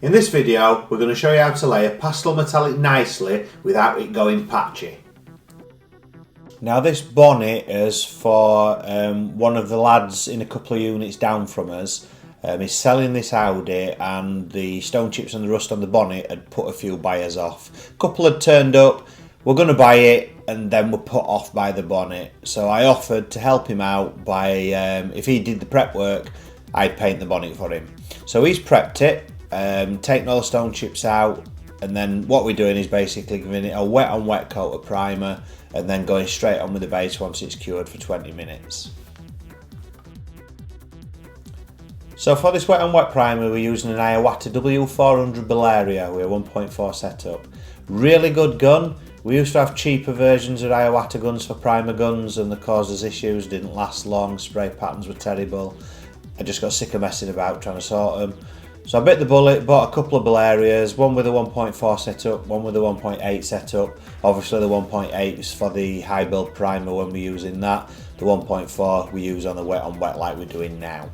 In this video, we're going to show you how to lay a pastel metallic nicely without it going patchy. Now this bonnet is for one of the lads in a couple of units down from us. He's selling this Audi and the stone chips and the rust on the bonnet had put a few buyers off. A couple had turned up, we're going to buy it and then were put off by the bonnet. So I offered to help him out by, if he did the prep work, I'd paint the bonnet for him. So he's prepped it. Taking all the stone chips out, and then what we're doing is basically giving it a wet on wet coat of primer and then going straight on with the base once it's cured for 20 minutes. So for this wet on wet primer we're using an Iwata W400 Balearia with a 1.4 setup. Really good gun. We used to have cheaper versions of Iwata guns for primer guns and they caused us issues, didn't last long, spray patterns were terrible. I just got sick of messing about trying to sort them. So I bit the bullet, bought a couple of Balearias, one with a 1.4 setup, one with a 1.8 setup. Obviously the 1.8 is for the high build primer when we're using that. The 1.4 we use on the wet on wet like we're doing now.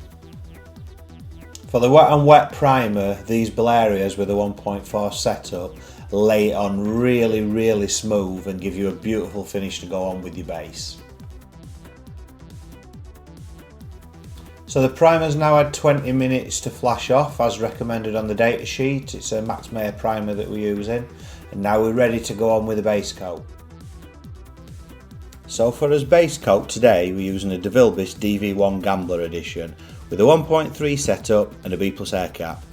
For the wet on wet primer, these Balearias with a 1.4 setup lay it on really smooth and give you a beautiful finish to go on with your base. So the primer's now had 20 minutes to flash off as recommended on the data sheet. It's a Max Mayer primer that we're using, and now we're ready to go on with the base coat. So for his base coat today we're using a DeVilbiss DV1 Gambler edition with a 1.3 setup and a B+ air cap.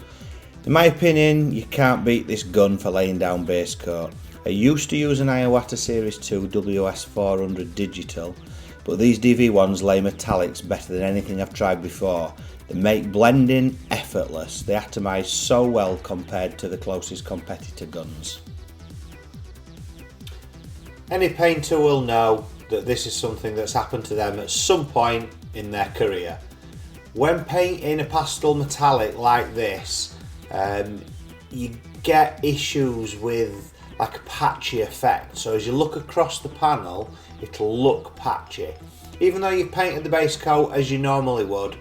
In my opinion you can't beat this gun for laying down base coat. I used to use an Iwata Series 2 WS400 digital, but these DV1s lay metallics better than anything I've tried before. They make blending effortless. They atomise so well compared to the closest competitor guns. Any painter will know that this is something that's happened to them at some point in their career. When painting a pastel metallic like this, you get issues with like a patchy effect. So as you look across the panel, it'll look patchy. Even though you've painted the base coat as you normally would,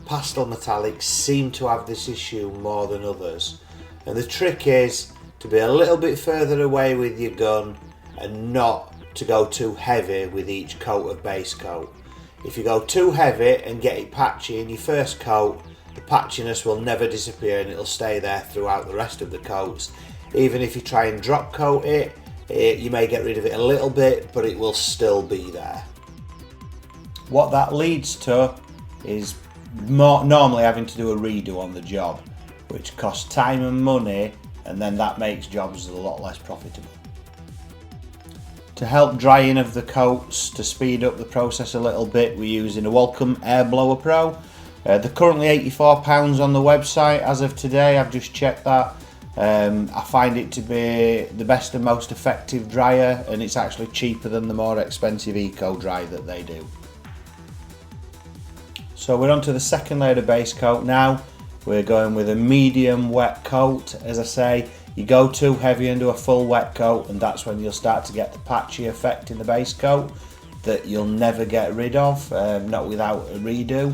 pastel metallics seem to have this issue more than others. And the trick is to be a little bit further away with your gun and not to go too heavy with each coat of base coat. If you go too heavy and get it patchy in your first coat, the patchiness will never disappear and it'll stay there throughout the rest of the coats. Even if you try and drop coat it, you may get rid of it a little bit, but it will still be there. What that leads to is normally having to do a redo on the job, which costs time and money, and then that makes jobs a lot less profitable. To help drying of the coats, to speed up the process a little bit, we're using a Wulcom Air Blower Pro. They're currently £84 on the website as of today, I've just checked that. I find it to be the best and most effective dryer, and it's actually cheaper than the more expensive Eco Dry that they do. So we're on to the second layer of base coat now. We're going with a medium wet coat. As I say, you go too heavy and do a full wet coat and that's when you'll start to get the patchy effect in the base coat that you'll never get rid of, not without a redo.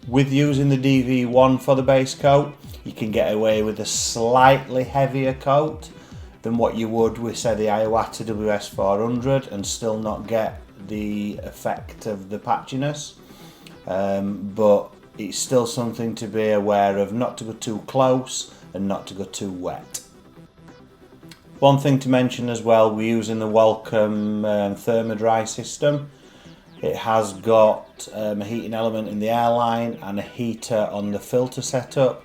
With using the DV1 for the base coat, you can get away with a slightly heavier coat than what you would with, say, the Iwata WS400 and still not get the effect of the patchiness. But it's still something to be aware of, not to go too close and not to go too wet. One thing to mention as well, we're using the Wulcom Thermadry system. It has got a heating element in the airline and a heater on the filter setup.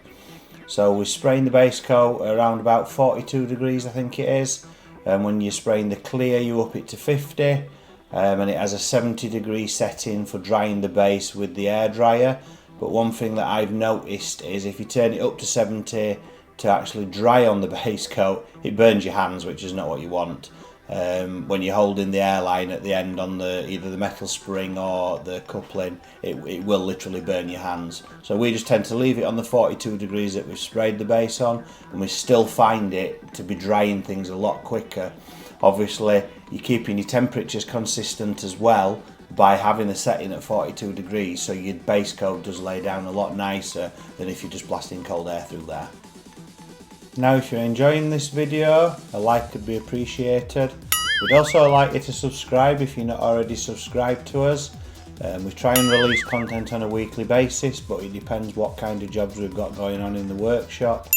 So we're spraying the base coat around about 42 degrees I think it is, and when you're spraying the clear you up it to 50, and it has a 70 degree setting for drying the base with the air dryer. But one thing that I've noticed is if you turn it up to 70 to actually dry on the base coat, it burns your hands, which is not what you want. When you're holding the airline at the end on either the metal spring or the coupling, it will literally burn your hands. So we just tend to leave it on the 42 degrees that we've sprayed the base on, and we still find it to be drying things a lot quicker. Obviously you're keeping your temperatures consistent as well, by having the setting at 42 degrees, so your base coat does lay down a lot nicer than if you're just blasting cold air through there. Now if you're enjoying this video, a like could be appreciated. We'd also like you to subscribe if you're not already subscribed to us. We try and release content on a weekly basis, but it depends what kind of jobs we've got going on in the workshop.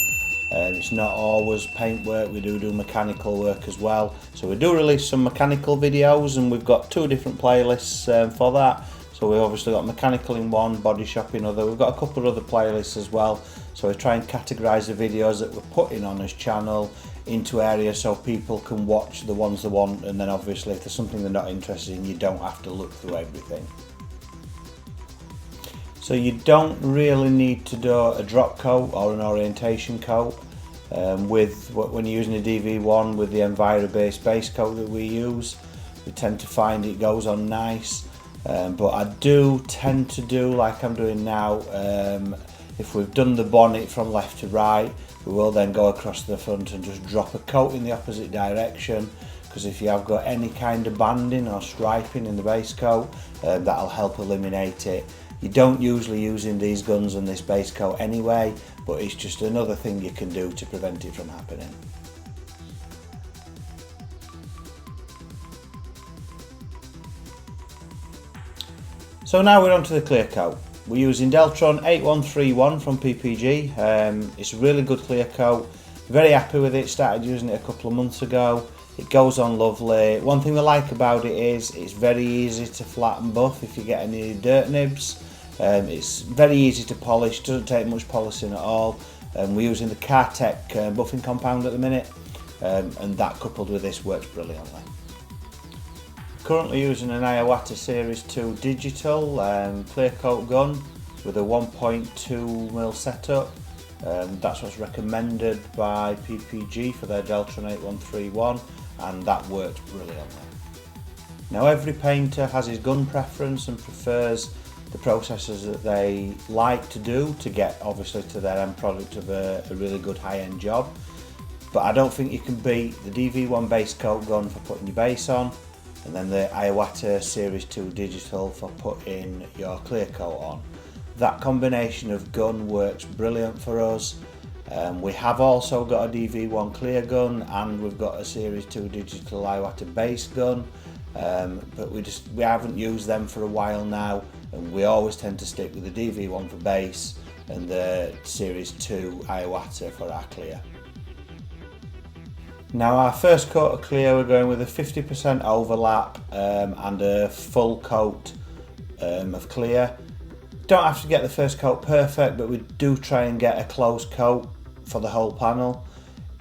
It's not always paint work, we do mechanical work as well. So we do release some mechanical videos, and we've got 2 different playlists for that. So we've obviously got mechanical in one, body shop in other. We've got a couple of other playlists as well. So we try and categorise the videos that we're putting on this channel into areas so people can watch the ones they want, and then obviously if there's something they're not interested in, you don't have to look through everything. So you don't really need to do a drop coat or an orientation coat when you're using a DV1 with the Enviro-based base coat that we use. We tend to find it goes on nice, but I do tend to do like I'm doing now. If we've done the bonnet from left to right, we will then go across the front and just drop a coat in the opposite direction, because if you have got any kind of banding or striping in the base coat, that'll help eliminate it. You don't usually use in these guns and this base coat anyway, but it's just another thing you can do to prevent it from happening. So now we're on to the clear coat. We're using Deltron 8131 from PPG. It's a really good clear coat. Very happy with it, started using it a couple of months ago. It goes on lovely. One thing I like about it is it's very easy to flatten buff if you get any dirt nibs. It's very easy to polish, doesn't take much polishing at all. We're using the Cartec buffing compound at the minute, and that coupled with this works brilliantly. Currently using an Iwata Series 2 digital clear coat gun with a 1.2mm setup. That's what's recommended by PPG for their Deltron 8131, and that works brilliantly. Now every painter has his gun preference and prefers the processes that they like to do to get obviously to their end product of a really good high-end job. But I don't think you can beat the DV1 base coat gun for putting your base on, and then the Iwata Series 2 digital for putting your clear coat on. That combination of gun works brilliant for us. We have also got a DV1 clear gun, and we've got a Series 2 digital Iwata base gun, but we haven't used them for a while now, and we always tend to stick with the DV1 for base and the Series 2 Iwata for our clear. Now our first coat of clear, we're going with a 50% overlap and a full coat of clear. Don't have to get the first coat perfect, but we do try and get a close coat for the whole panel.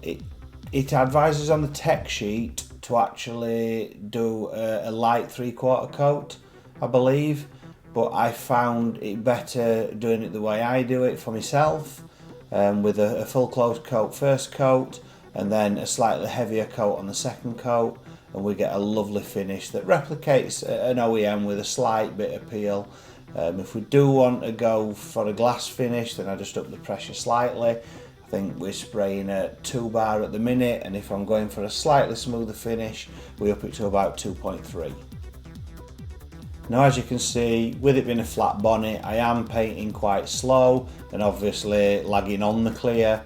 It advises on the tech sheet to actually do a light 3/4 coat, I believe, but I found it better doing it the way I do it for myself, with a full close coat first coat, and then a slightly heavier coat on the second coat, and we get a lovely finish that replicates an OEM with a slight bit of peel. If we do want to go for a glass finish, then I just up the pressure slightly. I think we're spraying at 2 bar at the minute, and if I'm going for a slightly smoother finish, we up it to about 2.3. Now as you can see, with it being a flat bonnet, I am painting quite slow and obviously lagging on the clear.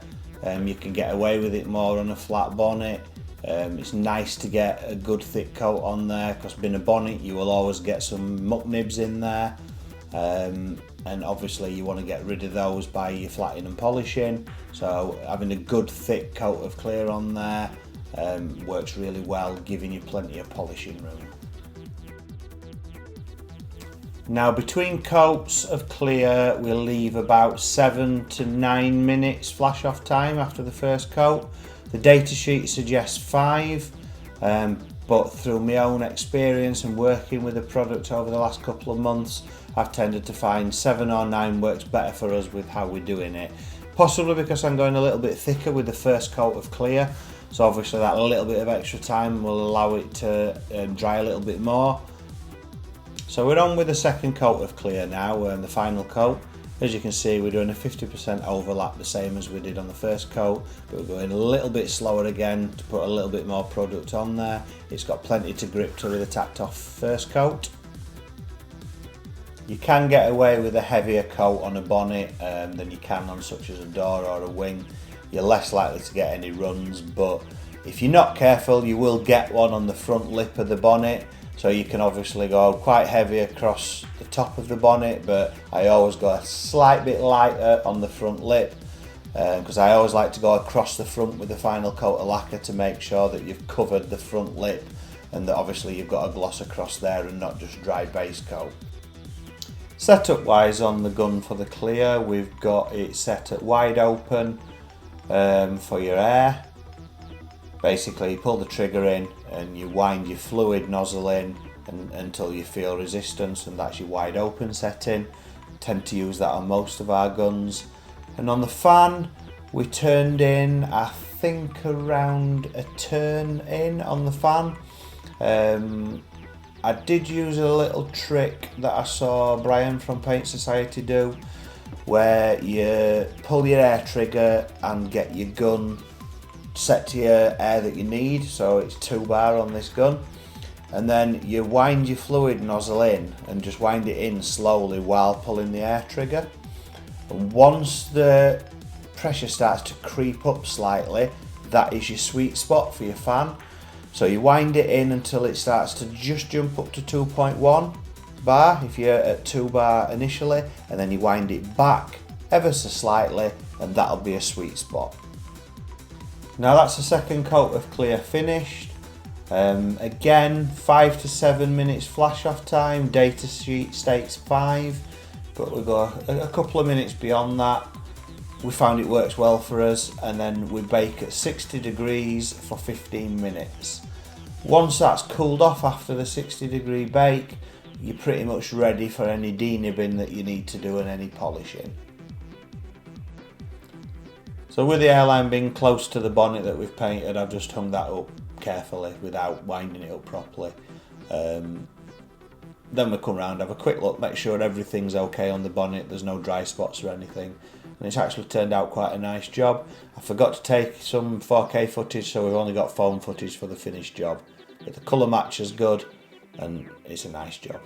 You can get away with it more on a flat bonnet. It's nice to get a good thick coat on there, because being a bonnet you will always get some muck nibs in there, and obviously you want to get rid of those by your flattening and polishing. So having a good thick coat of clear on there works really well, giving you plenty of polishing room. Now between coats of clear we'll leave about 7 to 9 minutes flash off time after the first coat. The data sheet suggests 5, but through my own experience and working with the product over the last couple of months, I've tended to find 7 or 9 works better for us with how we're doing it. Possibly because I'm going a little bit thicker with the first coat of clear, so obviously that little bit of extra time will allow it to dry a little bit more. So we're on with the second coat of clear now, and the final coat. As you can see, we're doing a 50% overlap, the same as we did on the first coat, but we're going a little bit slower again to put a little bit more product on there. It's got plenty to grip to with the tacked off first coat. You can get away with a heavier coat on a bonnet than you can on such as a door or a wing. You're less likely to get any runs, but if you're not careful you will get one on the front lip of the bonnet. So you can obviously go quite heavy across the top of the bonnet, but I always go a slight bit lighter on the front lip because I always like to go across the front with the final coat of lacquer to make sure that you've covered the front lip and that obviously you've got a gloss across there and not just dry base coat. Setup wise on the gun for the clear, we've got it set at wide open for your air. Basically you pull the trigger in and you wind your fluid nozzle in until you feel resistance, and that's your wide open setting. Tend to use that on most of our guns. And on the fan we turned in I think around a turn in on the fan. I did use a little trick that I saw Brian from Paint Society do, where you pull your air trigger and get your gun set to your air that you need, so it's 2 bar on this gun, and then you wind your fluid nozzle in and just wind it in slowly while pulling the air trigger. And once the pressure starts to creep up slightly, that is your sweet spot for your fan. So you wind it in until it starts to just jump up to 2.1 bar if you're at 2 bar initially, and then you wind it back ever so slightly and that'll be a sweet spot. Now that's the second coat of clear finished. Again 5 to 7 minutes flash off time, data sheet states 5, but we go a couple of minutes beyond that. We found it works well for us, and then we bake at 60 degrees for 15 minutes. Once that's cooled off after the 60 degree bake, you're pretty much ready for any denibbing that you need to do and any polishing. So with the airline being close to the bonnet that we've painted, I've just hung that up carefully without winding it up properly. Then we come round, have a quick look, make sure everything's okay on the bonnet, there's no dry spots or anything. And it's actually turned out quite a nice job. I forgot to take some 4K footage, so we've only got foam footage for the finished job. But the colour match is good and it's a nice job.